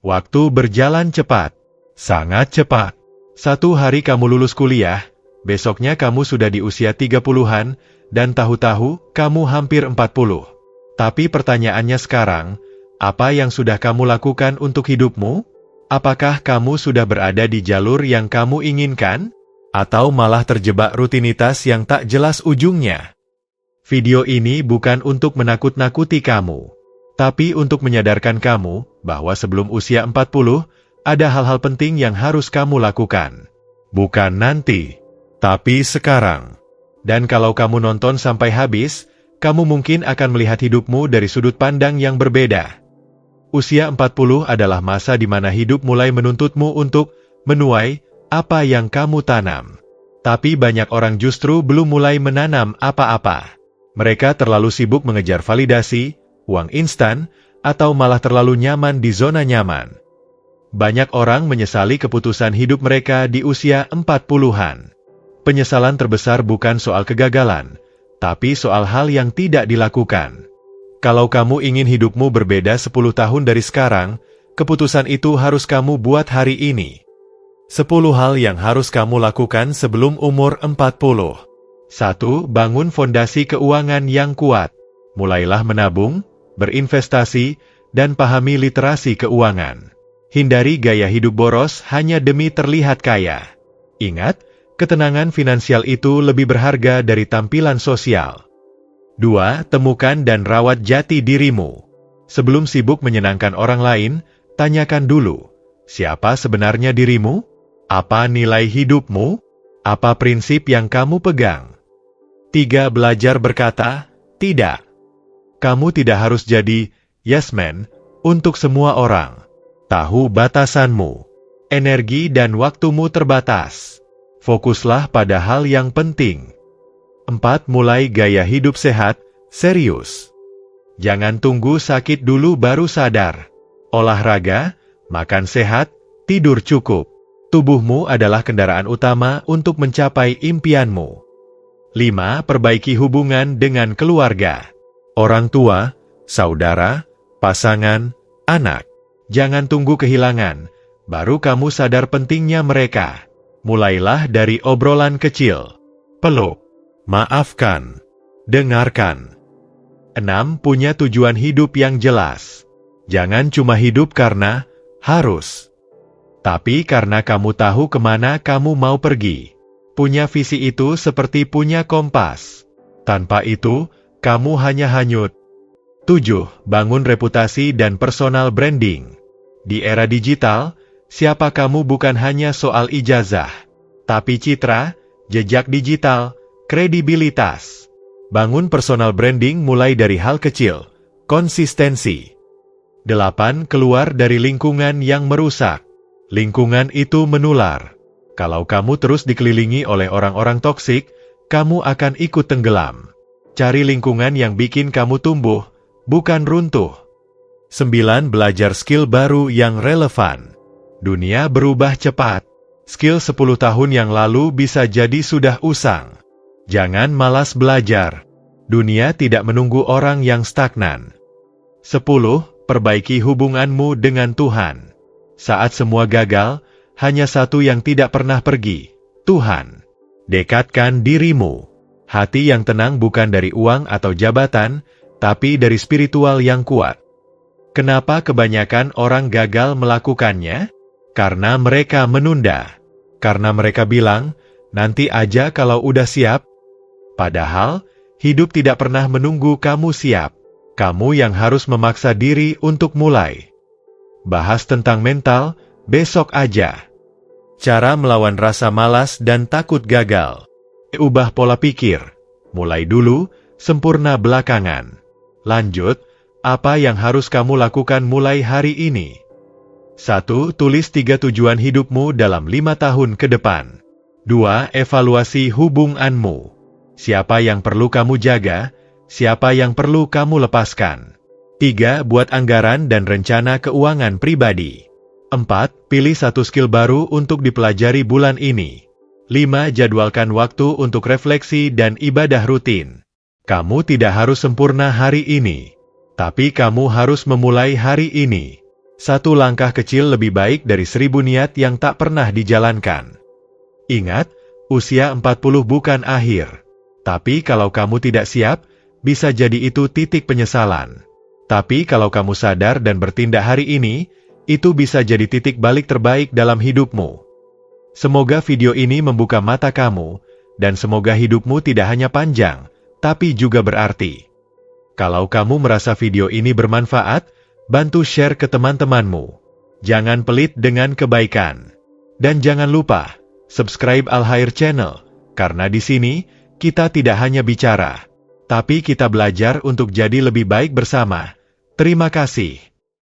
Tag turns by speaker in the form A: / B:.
A: Waktu berjalan cepat. Sangat cepat. Satu hari kamu lulus kuliah, besoknya kamu sudah di usia 30-an, dan tahu-tahu kamu hampir 40. Tapi pertanyaannya sekarang, apa yang sudah kamu lakukan untuk hidupmu? Apakah kamu sudah berada di jalur yang kamu inginkan? Atau malah terjebak rutinitas yang tak jelas ujungnya? Video ini bukan untuk menakut-nakuti kamu, tapi untuk menyadarkan kamu bahwa sebelum usia 40, ada hal-hal penting yang harus kamu lakukan. Bukan nanti, tapi sekarang. Dan kalau kamu nonton sampai habis, kamu mungkin akan melihat hidupmu dari sudut pandang yang berbeda. Usia 40 adalah masa di mana hidup mulai menuntutmu untuk menuai apa yang kamu tanam. Tapi banyak orang justru belum mulai menanam apa-apa. Mereka terlalu sibuk mengejar validasi, uang instan, atau malah terlalu nyaman di zona nyaman. Banyak orang menyesali keputusan hidup mereka di usia 40-an. Penyesalan terbesar bukan soal kegagalan, tapi soal hal yang tidak dilakukan. Kalau kamu ingin hidupmu berbeda 10 tahun dari sekarang, keputusan itu harus kamu buat hari ini. 10 hal yang harus kamu lakukan sebelum umur 40. 1. Bangun fondasi keuangan yang kuat. Mulailah menabung, berinvestasi, dan pahami literasi keuangan. Hindari gaya hidup boros hanya demi terlihat kaya. Ingat, ketenangan finansial itu lebih berharga dari tampilan sosial. 2. Temukan dan rawat jati dirimu. Sebelum sibuk menyenangkan orang lain, tanyakan dulu, siapa sebenarnya dirimu? Apa nilai hidupmu? Apa prinsip yang kamu pegang? 3. Belajar berkata, tidak. Kamu tidak harus jadi yes man untuk semua orang. Tahu batasanmu. Energi dan waktumu terbatas. Fokuslah pada hal yang penting. 4. Mulai gaya hidup sehat, serius. Jangan tunggu sakit dulu baru sadar. Olahraga, makan sehat, tidur cukup. Tubuhmu adalah kendaraan utama untuk mencapai impianmu. 5. Perbaiki hubungan dengan keluarga. Orang tua, saudara, pasangan, anak. Jangan tunggu kehilangan, baru kamu sadar pentingnya mereka. Mulailah dari obrolan kecil. Peluk. Maafkan. Dengarkan. 6. Punya tujuan hidup yang jelas. Jangan cuma hidup karena harus. Tapi karena kamu tahu kemana kamu mau pergi. Punya visi itu seperti punya kompas. Tanpa itu, kamu hanya hanyut. 7. Bangun reputasi dan personal branding. Di era digital, siapa kamu bukan hanya soal ijazah, tapi citra, jejak digital, kredibilitas. Bangun personal branding mulai dari hal kecil, konsistensi. 8. Keluar dari lingkungan yang merusak. Lingkungan itu menular. Kalau kamu terus dikelilingi oleh orang-orang toksik, kamu akan ikut tenggelam. Cari lingkungan yang bikin kamu tumbuh, bukan runtuh. 9. Belajar skill baru yang relevan. Dunia berubah cepat. Skill 10 tahun yang lalu bisa jadi sudah usang. Jangan malas belajar. Dunia tidak menunggu orang yang stagnan. 10. Perbaiki hubunganmu dengan Tuhan. Saat semua gagal, hanya satu yang tidak pernah pergi, Tuhan. Dekatkan dirimu. Hati yang tenang bukan dari uang atau jabatan, tapi dari spiritual yang kuat. Kenapa kebanyakan orang gagal melakukannya? Karena mereka menunda. Karena mereka bilang, nanti aja kalau udah siap. Padahal, hidup tidak pernah menunggu kamu siap. Kamu yang harus memaksa diri untuk mulai. Bahas tentang mental, besok aja. Cara melawan rasa malas dan takut gagal. Ubah pola pikir. Mulai dulu, sempurna belakangan. Lanjut, apa yang harus kamu lakukan mulai hari ini? 1. Tulis 3 tujuan hidupmu dalam 5 tahun ke depan. 2. Evaluasi hubunganmu. Siapa yang perlu kamu jaga, siapa yang perlu kamu lepaskan. 3. Buat anggaran dan rencana keuangan pribadi. 4. Pilih satu skill baru untuk dipelajari bulan ini. 5. Jadwalkan waktu untuk refleksi dan ibadah rutin. Kamu tidak harus sempurna hari ini, tapi kamu harus memulai hari ini. Satu langkah kecil lebih baik dari 1000 niat yang tak pernah dijalankan. Ingat, usia 40 bukan akhir. Tapi kalau kamu tidak siap, bisa jadi itu titik penyesalan. Tapi kalau kamu sadar dan bertindak hari ini, itu bisa jadi titik balik terbaik dalam hidupmu. Semoga video ini membuka mata kamu, dan semoga hidupmu tidak hanya panjang, tapi juga berarti. Kalau kamu merasa video ini bermanfaat, bantu share ke teman-temanmu. Jangan pelit dengan kebaikan. Dan jangan lupa, subscribe Al Khair Channel, karena di sini, kita tidak hanya bicara, tapi kita belajar untuk jadi lebih baik bersama. Terima kasih.